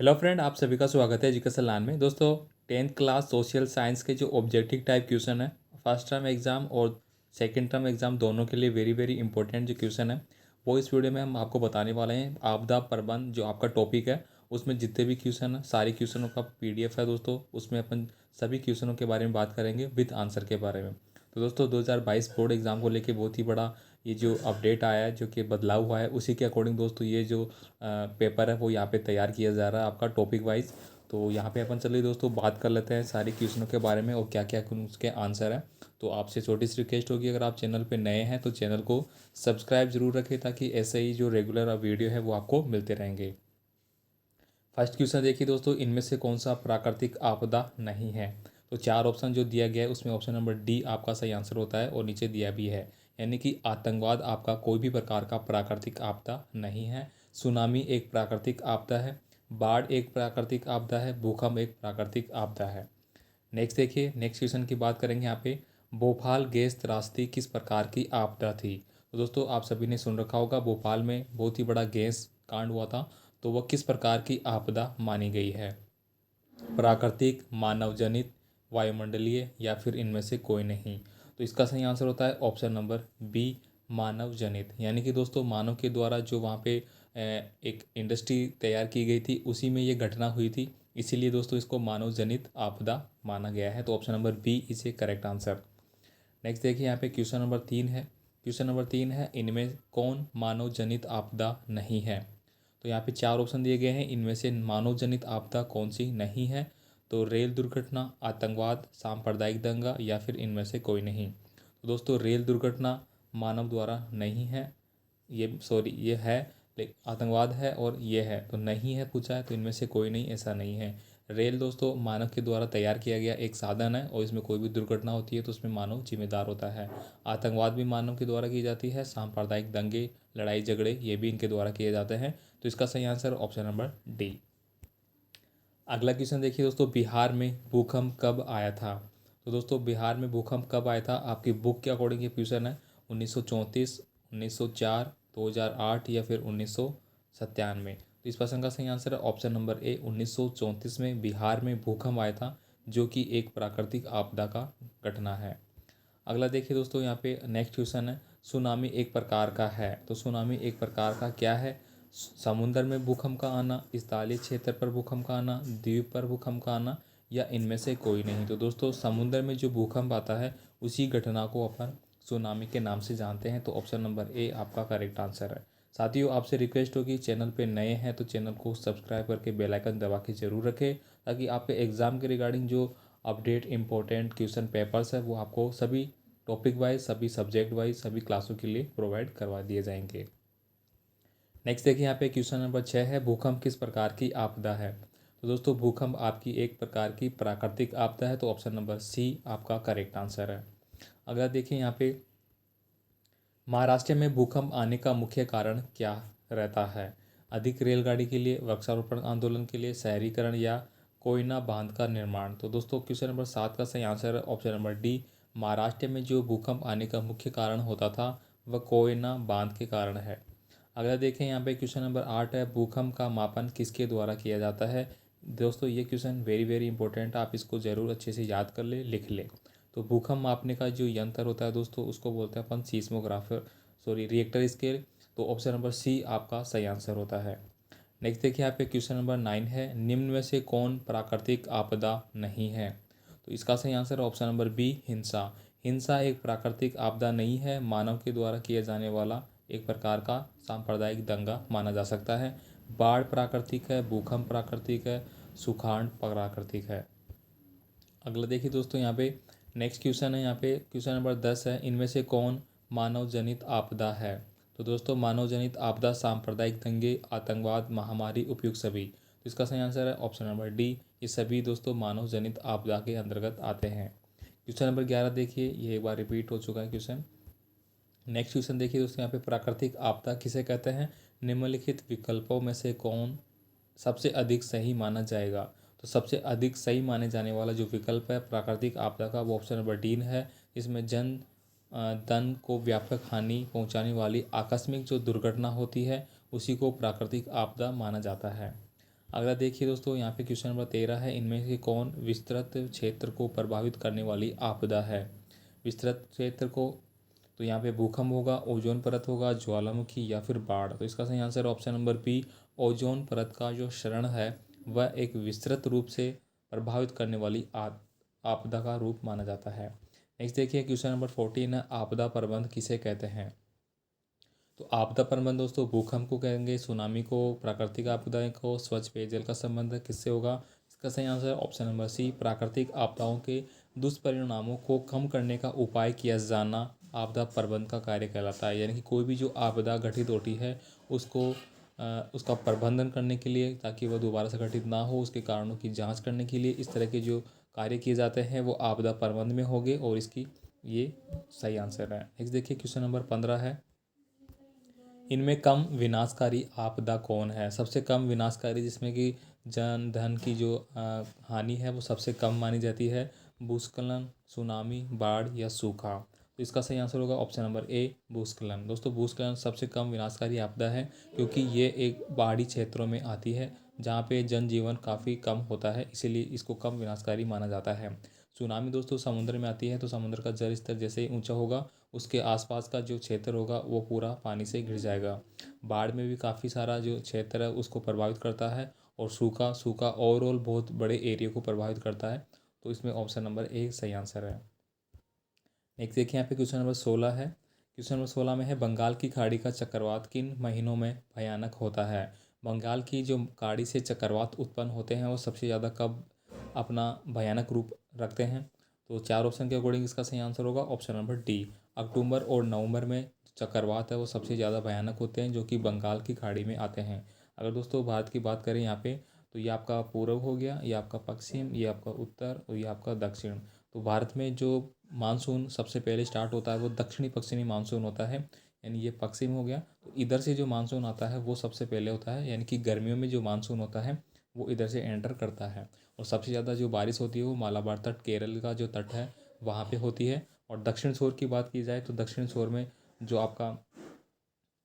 Hello friend, आप सभी का स्वागत है एजुकेशन लाइन में। दोस्तों, 10th क्लास सोशल साइंस के जो ऑब्जेक्टिव टाइप क्वेश्चन है फर्स्ट टर्म एग्जाम और सेकंड टर्म एग्जाम दोनों के लिए वेरी वेरी इंपॉर्टेंट जो क्वेश्चन है वो इस वीडियो में हम आपको बताने वाले हैं। आपदा प्रबंध जो आपका टॉपिक है उसमें जितने भी क्वेश्चन है सारे क्वेश्चनों का पीडीएफ है दोस्तों। उसमें अपन सभी क्वेश्चनों के बारे में बात करेंगे विद आंसर के बारे में। तो दोस्तों 2022 बोर्ड एग्जाम को लेके बहुत ही बड़ा ये जो अपडेट आया है, जो कि बदलाव हुआ है, उसी के अकॉर्डिंग दोस्तों ये जो पेपर है वो यहाँ पे तैयार किया जा रहा है आपका टॉपिक वाइज। तो यहाँ पे अपन चलिए दोस्तों बात कर लेते हैं सारे क्वेश्चनों के बारे में और क्या क्या उसके आंसर है। तो आपसे छोटी सी रिक्वेस्ट होगी, अगर आप चैनल पे नए हैं तो चैनल को सब्सक्राइब जरूर रखें ताकि ऐसे ही जो रेगुलर वीडियो है वो आपको मिलते रहेंगे। फर्स्ट क्वेश्चन देखिए दोस्तों, इनमें से कौन सा प्राकृतिक आपदा नहीं है। तो चार ऑप्शन जो दिया गया है उसमें ऑप्शन नंबर डी आपका सही आंसर होता है और नीचे दिया भी है, यानी कि आतंकवाद आपका कोई भी प्रकार का प्राकृतिक आपदा नहीं है। सुनामी एक प्राकृतिक आपदा है। बाढ़ एक प्राकृतिक आपदा है। भूकंप एक प्राकृतिक आपदा है। नेक्स्ट देखिए, नेक्स्ट क्वेश्चन की बात करेंगे यहाँ पे, भोपाल गैस त्रासदी किस प्रकार की आपदा थी। तो दोस्तों आप सभी ने सुन रखा होगा, भोपाल में बहुत ही बड़ा गैस कांड हुआ था। तो वह किस प्रकार की आपदा मानी गई है। प्राकृतिक, मानव जनित, वायुमंडलीय या फिर इनमें से कोई नहीं। तो इसका सही आंसर होता है ऑप्शन नंबर बी, मानव जनित। यानी कि दोस्तों मानव के द्वारा जो वहाँ पे एक इंडस्ट्री तैयार की गई थी उसी में ये घटना हुई थी, इसीलिए दोस्तों इसको मानव जनित आपदा माना गया है। तो option number B is a correct answer. Next देखिए यहाँ पे क्वेश्चन नंबर 3 है। क्वेश्चन नंबर 3 है, इनमें कौन मानव जनित आपदा नहीं है। तो यहाँ पे चार ऑप्शन दिए गए हैं, इनमें से मानव जनित आपदा कौन सी नहीं है। तो रेल दुर्घटना, आतंकवाद, सांप्रदायिक दंगा या फिर इनमें से कोई नहीं। तो दोस्तों रेल दुर्घटना मानव द्वारा नहीं है, ये सॉरी ये है, लेकिन आतंकवाद है और ये है तो नहीं है पूछा है, तो इनमें से कोई नहीं, ऐसा नहीं है। रेल दोस्तों मानव के द्वारा तैयार किया गया एक साधन है और इसमें कोई भी दुर्घटना होती है तो उसमें मानव जिम्मेदार होता है। आतंकवाद भी मानव के द्वारा की जाती है। सांप्रदायिक दंगे, लड़ाई झगड़े ये भी इनके द्वारा किए जाते हैं। तो इसका सही आंसर ऑप्शन नंबर डी। अगला क्वेश्चन देखिए दोस्तों, बिहार में भूकंप कब आया था। तो दोस्तों बिहार में भूकंप कब आया था, आपकी बुक के अकॉर्डिंग ये क्वेश्चन है। 1934, 1904, 2008 या फिर 1997। तो इस प्रश्न का सही आंसर है ऑप्शन नंबर ए, 1934 में बिहार में भूकंप आया था, जो कि एक प्राकृतिक आपदा का घटना है। अगला देखिए दोस्तों, यहाँ पे नेक्स्ट क्वेश्चन है, सुनामी एक प्रकार का है। तो सुनामी एक प्रकार का क्या है। समुद्र में भूकंप का आना, स्थलीय क्षेत्र पर भूकंप का आना, द्वीप पर भूकंप का आना या इनमें से कोई नहीं। तो दोस्तों समुद्र में जो भूकंप आता है उसी घटना को अपन सुनामी के नाम से जानते हैं। तो ऑप्शन नंबर ए आपका करेक्ट आंसर है। साथियों आपसे रिक्वेस्ट होगी, चैनल पे नए हैं तो चैनल को सब्सक्राइब करके बेल आइकन दबा के जरूर रखें ताकि आपके एग्ज़ाम के रिगार्डिंग जो अपडेट इंपॉर्टेंट क्वेश्चन पेपर्स है वो आपको सभी टॉपिक वाइज, सभी सब्जेक्ट वाइज, सभी क्लासों के लिए प्रोवाइड करवा दिए जाएंगे। नेक्स्ट देखिए यहाँ पे क्वेश्चन नंबर 6 है, भूकंप किस प्रकार की आपदा है। तो दोस्तों भूकंप आपकी एक प्रकार की प्राकृतिक आपदा है। तो ऑप्शन नंबर सी आपका करेक्ट आंसर है। अगला देखिए यहाँ पे, महाराष्ट्र में भूकंप आने का मुख्य कारण क्या रहता है। अधिक रेलगाड़ी के लिए, वृक्षारोपण आंदोलन के लिए, शहरीकरण या कोयला बांध का निर्माण। तो दोस्तों क्वेश्चन नंबर 7 का सही आंसर है ऑप्शन नंबर डी, महाराष्ट्र में जो भूकंप आने का मुख्य कारण होता था वह कोयला बांध के कारण है। अगला देखें यहाँ पे क्वेश्चन नंबर 8 है, भूकंप का मापन किसके द्वारा किया जाता है। दोस्तों ये क्वेश्चन वेरी वेरी इंपॉर्टेंट है, आप इसको ज़रूर अच्छे से याद कर ले, लिख ले। तो भूकंप मापने का जो यंत्र होता है दोस्तों उसको बोलते हैं अपन सीस्मोग्राफर, सॉरी रिएक्टर स्केल। तो ऑप्शन नंबर सी आपका सही आंसर होता है। नेक्स्ट देखिए यहाँ पे क्वेश्चन नंबर 9 है, निम्न में से कौन प्राकृतिक आपदा नहीं है। तो इसका सही आंसर ऑप्शन नंबर बी, हिंसा। हिंसा एक प्राकृतिक आपदा नहीं है, मानव के द्वारा किए जाने वाला एक प्रकार का सांप्रदायिक दंगा माना जा सकता है। बाढ़ प्राकृतिक है, भूकंप प्राकृतिक है, सुखाड़ प्राकृतिक है। अगला देखिए दोस्तों यहाँ पे नेक्स्ट क्वेश्चन है, यहाँ पे क्वेश्चन नंबर 10 है, इनमें से कौन मानव जनित आपदा है। तो दोस्तों मानव जनित आपदा सांप्रदायिक दंगे, आतंकवाद, महामारी, उपयुक्त सभी। तो इसका सही आंसर है ऑप्शन नंबर डी, ये सभी दोस्तों मानव जनित आपदा के अंतर्गत आते हैं। क्वेश्चन नंबर 11 देखिए, ये एक बार रिपीट हो चुका है क्वेश्चन। नेक्स्ट क्वेश्चन देखिए दोस्तों, यहाँ पे प्राकृतिक आपदा किसे कहते हैं, निम्नलिखित विकल्पों में से कौन सबसे अधिक सही माना जाएगा। तो सबसे अधिक सही माने जाने वाला जो विकल्प है प्राकृतिक आपदा का वो ऑप्शन नंबर डी है। इसमें धन को व्यापक हानि पहुंचाने वाली आकस्मिक जो दुर्घटना होती है उसी को प्राकृतिक आपदा माना जाता है। अगला देखिए दोस्तों, यहाँ पे क्वेश्चन नंबर 13 है, इनमें से कौन विस्तृत क्षेत्र को प्रभावित करने वाली आपदा है। विस्तृत क्षेत्र को, तो यहाँ पे भूकंप होगा, ओजोन परत होगा, ज्वालामुखी या फिर बाढ़। तो इसका सही answer option number B, ozone परत का जो क्षरण है वह एक विस्तृत रूप से प्रभावित करने वाली आपदा का रूप माना जाता है। नेक्स्ट देखिए क्वेश्चन नंबर 14 है, आपदा प्रबंध किसे कहते हैं। तो आपदा प्रबंधन दोस्तों भूकंप को कहेंगे, सुनामी को, प्राकृतिक आपदाएं को, स्वच्छ पेयजल का संबंध किससे होगा। इसका सही आंसर ऑप्शन नंबर सी, प्राकृतिक आपदाओं के दुष्परिणामों को कम करने का उपाय किया जाना आपदा प्रबंधन का कार्य कहलाता है। यानी कि कोई भी जो आपदा घटित होती है उसको उसका प्रबंधन करने के लिए, ताकि वह दोबारा से घटित ना हो, उसके कारणों की जांच करने के लिए इस तरह के जो कार्य किए जाते हैं वो आपदा प्रबंधन में होंगे, और इसकी ये सही आंसर है। नेक्स्ट देखिए क्वेश्चन नंबर 15 है, इनमें कम विनाशकारी आपदा कौन है। सबसे कम विनाशकारी, जिसमें कि जन धन की जो हानि है वो सबसे कम मानी जाती है, भूस्खलन, सुनामी, बाढ़ या सूखा। तो इसका सही आंसर होगा ऑप्शन नंबर ए, भूस्खलन। दोस्तों भूस्खलन सबसे कम विनाशकारी आपदा है, क्योंकि ये एक पहाड़ी क्षेत्रों में आती है जहाँ पे जनजीवन काफ़ी कम होता है, इसीलिए इसको कम विनाशकारी माना जाता है। सुनामी दोस्तों समुद्र में आती है, तो समुद्र का जल स्तर जैसे ही ऊंचा होगा उसके आसपास का जो क्षेत्र होगा वो पूरा पानी से घिर जाएगा। बाढ़ में भी काफ़ी सारा जो क्षेत्र है उसको प्रभावित करता है, और सूखा सूखा ओवरऑल बहुत बड़े एरिया को प्रभावित करता है। तो इसमें ऑप्शन नंबर ए सही आंसर है। नेक्स्ट देखिए यहाँ पे क्वेश्चन नंबर 16 है, क्वेश्चन नंबर 16 में है, बंगाल की खाड़ी का चक्रवात किन महीनों में भयानक होता है। बंगाल की जो खाड़ी से चक्रवात उत्पन्न होते हैं वो सबसे ज़्यादा कब अपना भयानक रूप रखते हैं। तो चार ऑप्शन के अकॉर्डिंग इसका सही आंसर होगा ऑप्शन नंबर डी, अक्टूबर और नवंबर में चक्रवात है वो सबसे ज़्यादा भयानक होते हैं, जो कि बंगाल की खाड़ी में आते हैं। अगर दोस्तों भारत की बात करें यहाँ पे, तो ये आपका पूर्व हो गया, ये आपका पश्चिम, ये आपका उत्तर और ये आपका दक्षिण। तो भारत में जो मानसून सबसे पहले स्टार्ट होता है वो दक्षिणी पश्चिमी मानसून होता है, यानी ये पश्चिम हो गया। तो इधर से जो मानसून आता है वो सबसे पहले होता है, यानी कि गर्मियों में जो मानसून होता है वो इधर से एंटर करता है। और सबसे ज़्यादा जो बारिश होती है वो मालाबार तट, केरल का जो तट है वहाँ पे होती है। और दक्षिण छोर की बात की जाए तो दक्षिण छोर में जो आपका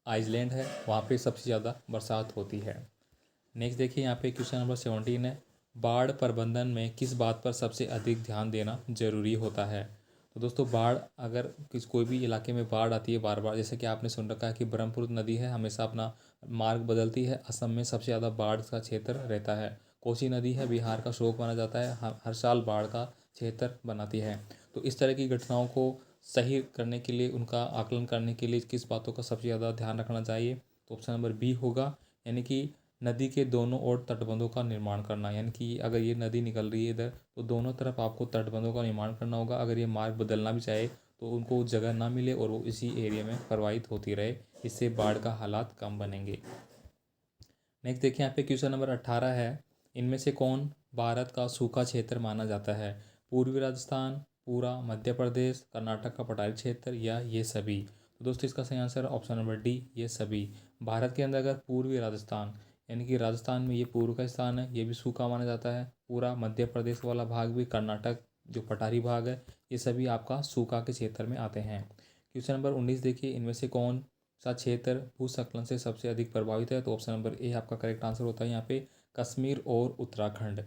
आइसलैंड है वहाँ पे सबसे ज़्यादा बरसात होती है। नेक्स्ट देखिए यहाँ पे क्वेश्चन नंबर 17 है, बाढ़ प्रबंधन में किस बात पर सबसे अधिक ध्यान देना जरूरी होता है। तो दोस्तों बाढ़, अगर कोई भी इलाके में बाढ़ आती है बार बार, जैसे कि आपने सुन रखा है कि ब्रह्मपुत्र नदी है हमेशा अपना मार्ग बदलती है, असम में सबसे ज़्यादा बाढ़ का क्षेत्र रहता है। कोसी नदी है बिहार का शोक माना जाता है, हर साल बाढ़ का क्षेत्र बनाती है। तो इस तरह की घटनाओं को सही करने के लिए, उनका आकलन करने के लिए किस बातों का सबसे ज़्यादा ध्यान रखना चाहिए। तो ऑप्शन नंबर बी होगा, यानी कि नदी के दोनों ओर तटबंधों का निर्माण करना। यानी कि अगर ये नदी निकल रही है इधर, तो दोनों तरफ आपको तटबंधों का निर्माण करना होगा। अगर ये मार्ग बदलना भी चाहे तो उनको जगह ना मिले और वो इसी एरिया में प्रवाहित होती रहे, इससे बाढ़ का हालात कम बनेंगे। नेक्स्ट देखिए यहाँ पे क्वेश्चन नंबर 18 है, इनमें से कौन भारत का सूखा क्षेत्र माना जाता है। पूर्वी राजस्थान, पूरा मध्य प्रदेश, कर्नाटक का पठारी क्षेत्र या ये सभी। तो दोस्तों इसका सही आंसर ऑप्शन नंबर डी, ये सभी। भारत के अंदर अगर पूर्वी राजस्थान, यानी कि राजस्थान में ये पूर्व का स्थान है, ये भी सूखा माना जाता है। पूरा मध्य प्रदेश वाला भाग भी, कर्नाटक जो पठारी भाग है, ये सभी आपका सूखा के क्षेत्र में आते हैं। क्वेश्चन नंबर 19 देखिए, इनमें से कौन सा क्षेत्र भूस्खलन से सबसे अधिक प्रभावित है। तो ऑप्शन नंबर ए आपका करेक्ट आंसर होता है यहाँ पे, कश्मीर और उत्तराखंड।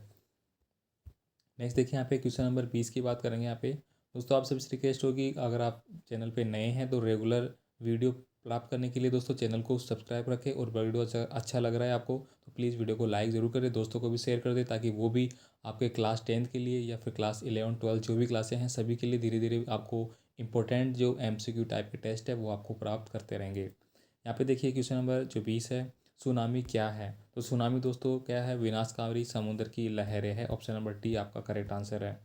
नेक्स्ट देखिए यहाँ पे क्वेश्चन नंबर 20 की बात करेंगे। यहाँ पे दोस्तों आप सबसे रिक्वेस्ट होगी, अगर आप चैनल पे नए हैं तो रेगुलर वीडियो प्राप्त करने के लिए दोस्तों चैनल को सब्सक्राइब रखें, और वीडियो अच्छा लग रहा है आपको तो प्लीज़ वीडियो को लाइक ज़रूर करें, दोस्तों को भी शेयर कर दें, ताकि वो भी आपके क्लास 10th के लिए या फिर क्लास 11 12 जो भी क्लासें हैं सभी के लिए धीरे धीरे आपको इंपॉर्टेंट जो MCQ टाइप के टेस्ट है वो आपको प्राप्त करते रहेंगे। यहाँ पे देखिए क्वेश्चन नंबर जो 20 है, सुनामी क्या है। तो सुनामी दोस्तों क्या है, विनाशकारी समुद्र की लहरें है। ऑप्शन नंबर डी आपका करेक्ट आंसर है।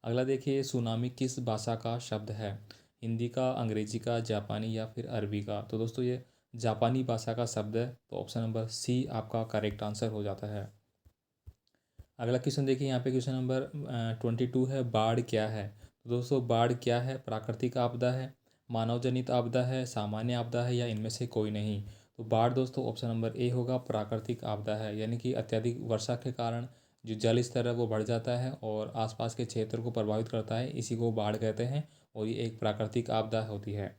अगला देखिए, सुनामी किस भाषा का शब्द है। हिंदी का, अंग्रेजी का, जापानी या फिर अरबी का। तो दोस्तों ये जापानी भाषा का शब्द है, तो ऑप्शन नंबर सी आपका करेक्ट आंसर हो जाता है। अगला क्वेश्चन देखिए यहाँ पे क्वेश्चन नंबर 22 है, बाढ़ क्या है। तो दोस्तों बाढ़ क्या है, प्राकृतिक आपदा है, मानव जनित आपदा है, सामान्य आपदा है या इनमें से कोई नहीं। तो बाढ़ दोस्तों ऑप्शन नंबर ए होगा, प्राकृतिक आपदा है, यानी कि अत्यधिक वर्षा के कारण जो जल स्तर है वो बढ़ जाता है और आसपास के क्षेत्र को प्रभावित करता है, इसी को बाढ़ कहते हैं, और ये एक प्राकृतिक आपदा होती है।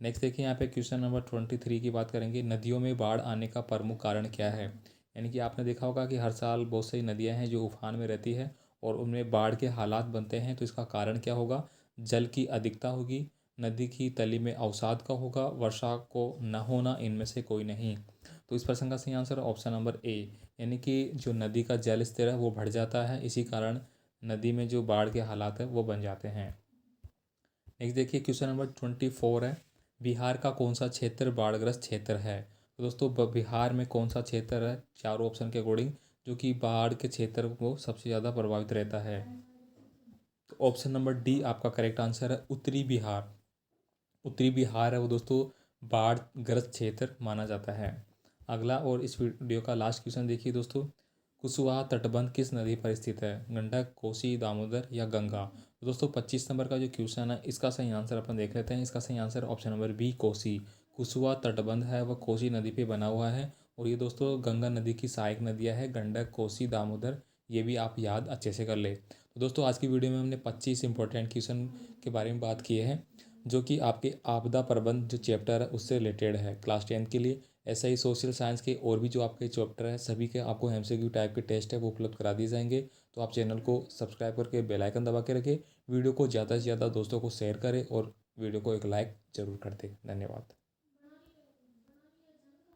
नेक्स्ट देखिए यहाँ पे क्वेश्चन नंबर 23 की बात करेंगे, नदियों में बाढ़ आने का प्रमुख कारण क्या है। यानी कि आपने देखा होगा कि हर साल बहुत सारी नदियाँ हैं जो उफान में रहती है और उनमें बाढ़ के हालात बनते हैं। तो इसका कारण क्या होगा? जल की अधिकता होगी, नदी की तली में अवसाद का होगा, वर्षा को न होना, इनमें से कोई नहीं। तो इस प्रश्न का सही आंसर ऑप्शन नंबर ए, यानी कि जो नदी का जल स्तर है वो बढ़ जाता है, इसी कारण नदी में जो बाढ़ के हालात है वो बन जाते हैं। नेक्स्ट देखिए क्वेश्चन नंबर 24 है, बिहार का कौन सा क्षेत्र बाढ़ग्रस्त क्षेत्र है? तो दोस्तों बिहार में कौन सा क्षेत्र है चारों ऑप्शन के अकॉर्डिंग जो कि बाढ़ के क्षेत्र को सबसे ज़्यादा प्रभावित रहता है? तो ऑप्शन नंबर डी आपका करेक्ट आंसर है, उत्तरी बिहार। उत्तरी बिहार है वो दोस्तों बाढ़ ग्रस्त क्षेत्र माना जाता है। अगला और इस वीडियो का लास्ट क्वेश्चन देखिए दोस्तों, कुशवाहा तटबंध किस नदी पर स्थित है? गंडक, कोसी, दामोदर या गंगा? तो दोस्तों 25 नंबर का जो क्वेश्चन है इसका सही आंसर अपन देख लेते हैं। इसका सही answer option number B, Kosi. Kushwaha तटबंध है वह कोसी नदी पे बना हुआ है और ये दोस्तों गंगा नदी की सहायक नदियाँ है, गंडक, कोसी, दामोदर, ये भी आप याद अच्छे से कर ले। तो दोस्तों आज की वीडियो में हमने 25 इंपॉर्टेंट क्वेश्चन के बारे में बात की है जो कि आपके आपदा प्रबंध जो चैप्टर है उससे रिलेटेड है क्लास 10 के लिए। ऐसा ही सोशल साइंस के और भी जो आपके चैप्टर है सभी के आपको एमसीक्यू टाइप के टेस्ट है वो उपलब्ध करा दिए जाएंगे। तो आप चैनल को सब्सक्राइब करके बेल आइकन दबा के रखें, वीडियो को ज़्यादा से ज़्यादा दोस्तों को शेयर करें और वीडियो को एक लाइक ज़रूर कर दें। धन्यवाद।